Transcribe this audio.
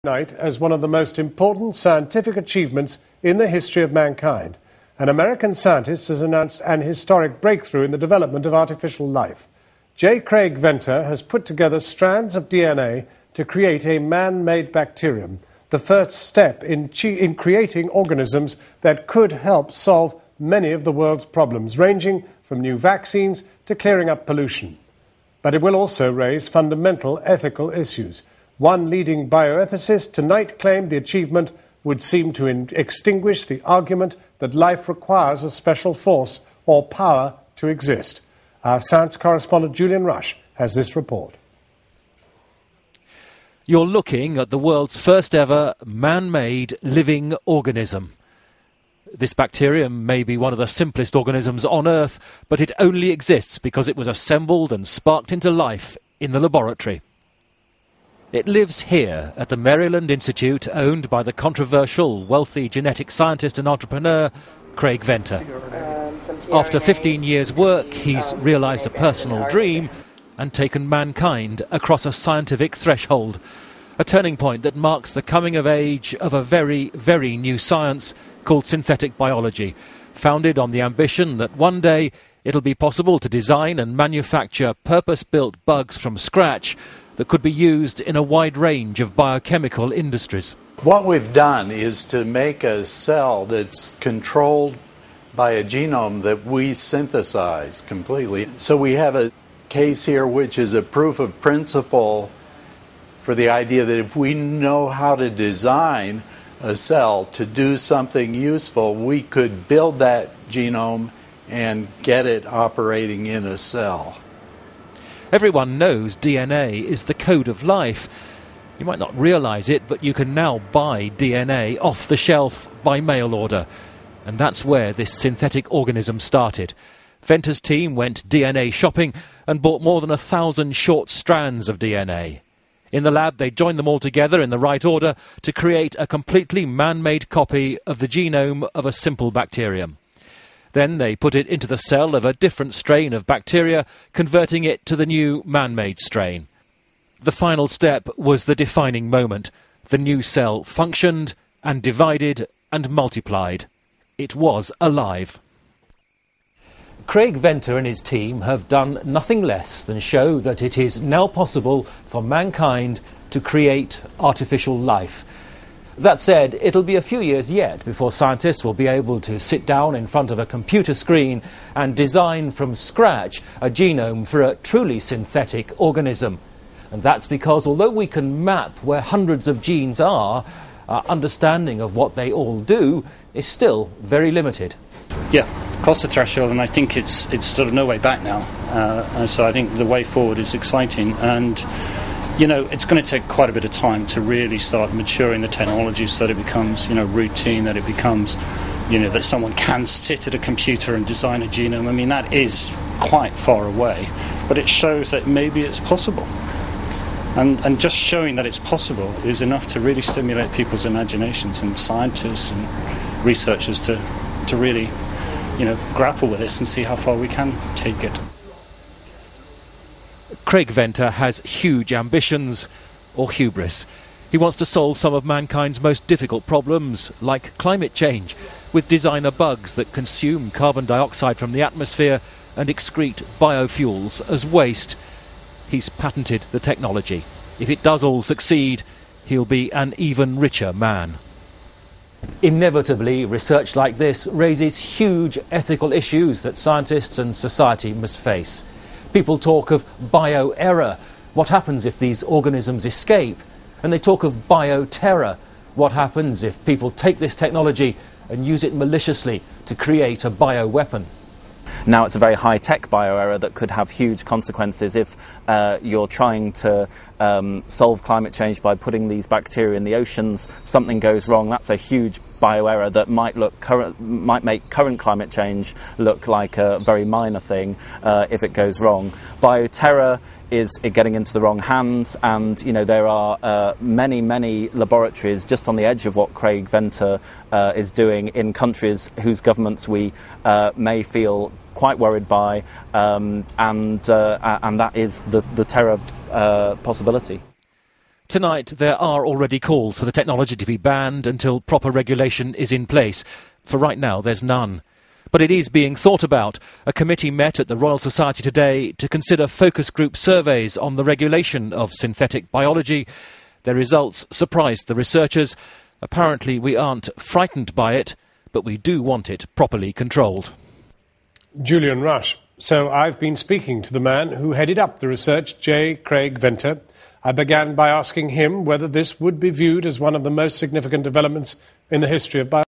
Night as one of the most important scientific achievements in the history of mankind. An American scientist has announced an historic breakthrough in the development of artificial life. J. Craig Venter has put together strands of DNA to create a man-made bacterium, the first step in creating organisms that could help solve many of the world's problems, ranging from new vaccines to clearing up pollution. But it will also raise fundamental ethical issues. One leading bioethicist tonight claimed the achievement would seem to extinguish the argument that life requires a special force or power to exist. Our science correspondent Julian Rush has this report. You're looking at the world's first ever man-made living organism. This bacterium may be one of the simplest organisms on Earth, but it only exists because it was assembled and sparked into life in the laboratory. It lives here at the Maryland Institute, owned by the controversial, wealthy genetic scientist and entrepreneur Craig Venter. After 15 years' work, he's realised a personal dream and taken mankind across a scientific threshold, a turning point that marks the coming of age of a very, very new science called synthetic biology, founded on the ambition that one day it'll be possible to design and manufacture purpose-built bugs from scratch that could be used in a wide range of biochemical industries. What we've done is to make a cell that's controlled by a genome that we synthesize completely. So we have a case here which is a proof of principle for the idea that if we know how to design a cell to do something useful, we could build that genome and get it operating in a cell. Everyone knows DNA is the code of life. You might not realise it, but you can now buy DNA off the shelf by mail order. And that's where this synthetic organism started. Venter's team went DNA shopping and bought more than 1,000 short strands of DNA. In the lab, they joined them all together in the right order to create a completely man-made copy of the genome of a simple bacterium. Then they put it into the cell of a different strain of bacteria, converting it to the new man-made strain. The final step was the defining moment. The new cell functioned and divided and multiplied. It was alive. Craig Venter and his team have done nothing less than show that it is now possible for mankind to create artificial life. That said, it'll be a few years yet before scientists will be able to sit down in front of a computer screen and design from scratch a genome for a truly synthetic organism. And that's because although we can map where hundreds of genes are, our understanding of what they all do is still very limited. Yeah, cross the threshold, and I think it's sort of no way back now. And so I think the way forward is exciting, and you know, it's going to take quite a bit of time to really start maturing the technology so that it becomes, routine, that it becomes, that someone can sit at a computer and design a genome. I mean, that is quite far away, but it shows that maybe it's possible. And just showing that it's possible is enough to really stimulate people's imaginations, and scientists and researchers to really, grapple with this and see how far we can take it. Craig Venter has huge ambitions, or hubris. He wants to solve some of mankind's most difficult problems, like climate change, with designer bugs that consume carbon dioxide from the atmosphere and excrete biofuels as waste. He's patented the technology. If it does all succeed, he'll be an even richer man. Inevitably, research like this raises huge ethical issues that scientists and society must face. People talk of bioerror. What happens if these organisms escape? And they talk of bioterror. What happens if people take this technology and use it maliciously to create a bioweapon? Now it's a very high-tech bioerror that could have huge consequences if you're trying to solve climate change by putting these bacteria in the oceans. Something goes wrong. That's a huge bioerror that might make current climate change look like a very minor thing if it goes wrong. Bioterror is getting into the wrong hands, and there are many laboratories just on the edge of what Craig Venter is doing in countries whose governments we may feel quite worried by, and that is the terror possibility. Tonight, there are already calls for the technology to be banned until proper regulation is in place. For right now, there's none. But it is being thought about. A committee met at the Royal Society today to consider focus group surveys on the regulation of synthetic biology. Their results surprised the researchers. Apparently, we aren't frightened by it, but we do want it properly controlled. Julian Rush. So I've been speaking to the man who headed up the research, J. Craig Venter. I began by asking him whether this would be viewed as one of the most significant developments in the history of biology.